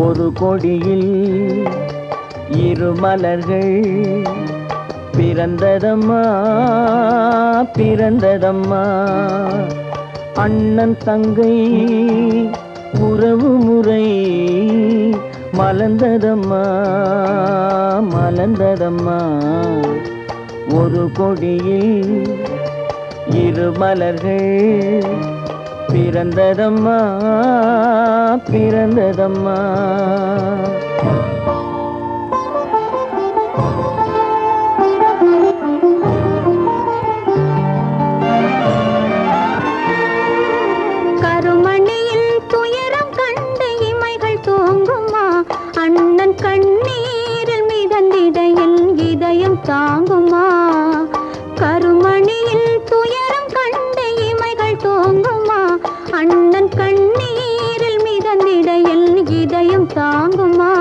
ஒரு கொடியில் இரு மலர்கள் பிறந்ததம்மா பிறந்ததம்மா. அண்ணன் தங்கை உறவு முறை மலர்ந்ததம்மா மலர்ந்ததம்மா. ஒரு கொடியில் இரு மலர்கள் பிறந்ததம்மா பிறந்ததம்மா. கருமணியில் துயரம் கண்டு இமைகள் தூங்குமா, அண்ணன் கண்ணீரில் மிதந்திட என் இதயம் தாங்குமா. கருமணியில் துயரம் கண்டு இமைகள் தூங்குமா, அண்ணன் கண்ணீரில் மிதந்திட என் இதயம் தாங்குமா.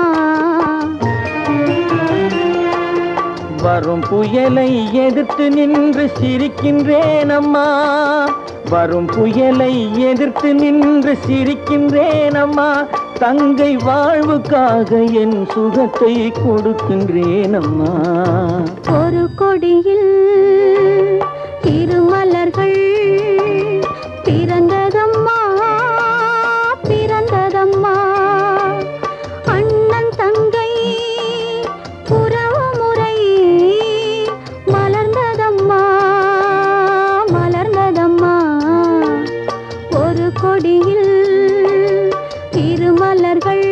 வரும் புயலை எதிர்த்து நின்று சிரிக்கின்றேன் அம்மா, வரும் புயலை எதிர்த்து நின்று சிரிக்கின்றேன் அம்மா. தங்கை வாழ்வுக்காக என் சுகத்தை கொடுக்கின்றேன் அம்மா. ஒரு கொடியில் இரு மலர்கள் பிறந்ததம்மா பிறந்ததம்மா. அண்ணன் தங்கை உறவு முறை மலர்ந்ததம்மா மலர்ந்ததம்மா. ஒரு கொடியில் இரு மலர்கள்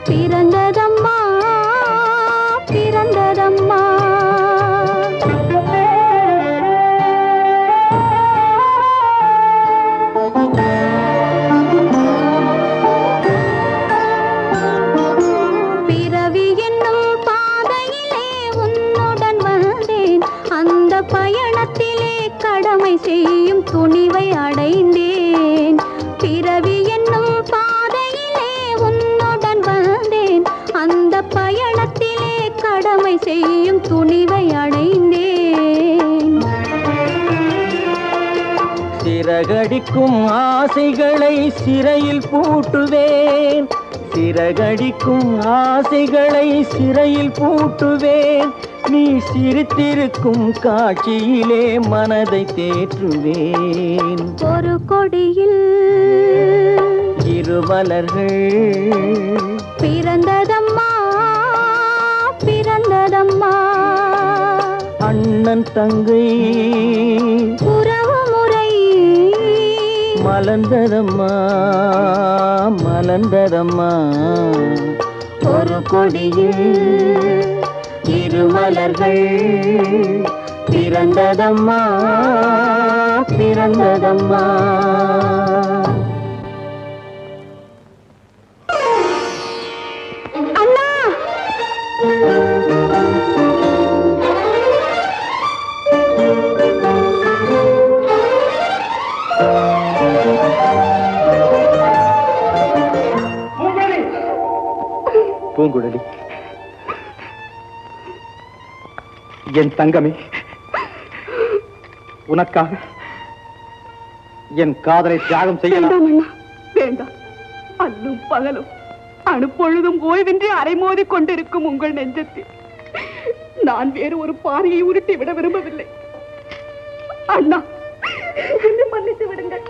பிறந்ததம்மா பிறந்ததம்மா. பிறவி என்னும் பாதையிலே உன்னுடன் வந்தேன், அந்த பயணத்திலே கடமை செய்யும் துணிவை அடைந்தேன். பிறவி என்னும் பாதையிலே உன்னுடன் வந்தேன், அந்த பயணத்திலே கடமை செய்யும் துணிவை அடைந்தேன். சிறகடிக்கும் ஆசைகளை சிறையில் பூட்டுவேன், சிறகடிக்கும் ஆசைகளை சிறையில் பூட்டுவேன். நீ சிரித்திருக்கும் காட்சியிலே மனதை தேற்றுவேன். ஒரு கொடியில் இரு மலர்கள் பிறந்ததம்மா பிறந்ததம்மா. அண்ணன் தங்கை உறவு முறை மலர்ந்ததம்மா மலர்ந்ததம்மா. ஒரு கொடியில் இரு மலர்கள் பிறந்ததம்மா பிறந்ததம்மா. அண்ணா பூங்குழலி, என் தங்கமே, உனக்காக என் காதலை தியாகம் செய்யலாம். வேண்டாம். அல்லும் பகலும் அனுப்பொழுதும் ஓய்வின்றி அரைமோதி கொண்டிருக்கும் உங்கள் நெஞ்சத்தில் நான் வேறு ஒரு பாறையை உருட்டி விட விரும்பவில்லை. அண்ணா, என்னை மன்னித்து விடுங்கள்.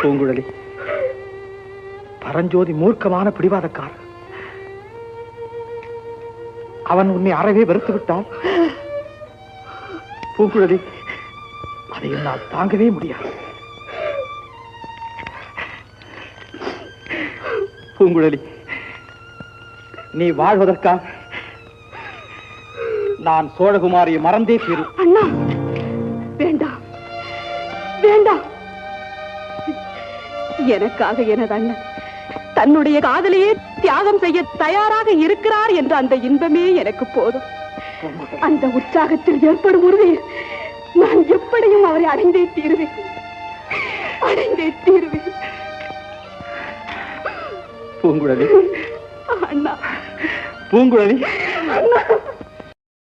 பூங்குழலி, பரஞ்சோதி மூர்க்கமான பிடிவாதக்காரர். அவன் உன்னை அறவே வெறுத்து விட்டான். பூங்குழலி, அதை என்னால் தாங்கவே முடியாது. பூங்குழலி, நீ வாழ்வதற்காக நான் சோழகுமாரியை மறந்தே தீரு. அண்ணா, வேண்டாம் வேண்டாம். எனக்காக எனது அண்ணன் தன்னுடைய காதலையே தியாகம் செய்ய தயாராக இருக்கிறார் என்ற அந்த இன்பமே எனக்கு போதும். அந்த உற்சாகத்தில் ஏற்படும் உறுதியில் நான் எப்படியும் அவரை அடைந்தே தீருவேன், அடைந்தே தீருவேன். பூங்குழலி, அண்ணா, பூங்குழலி, அண்ணா.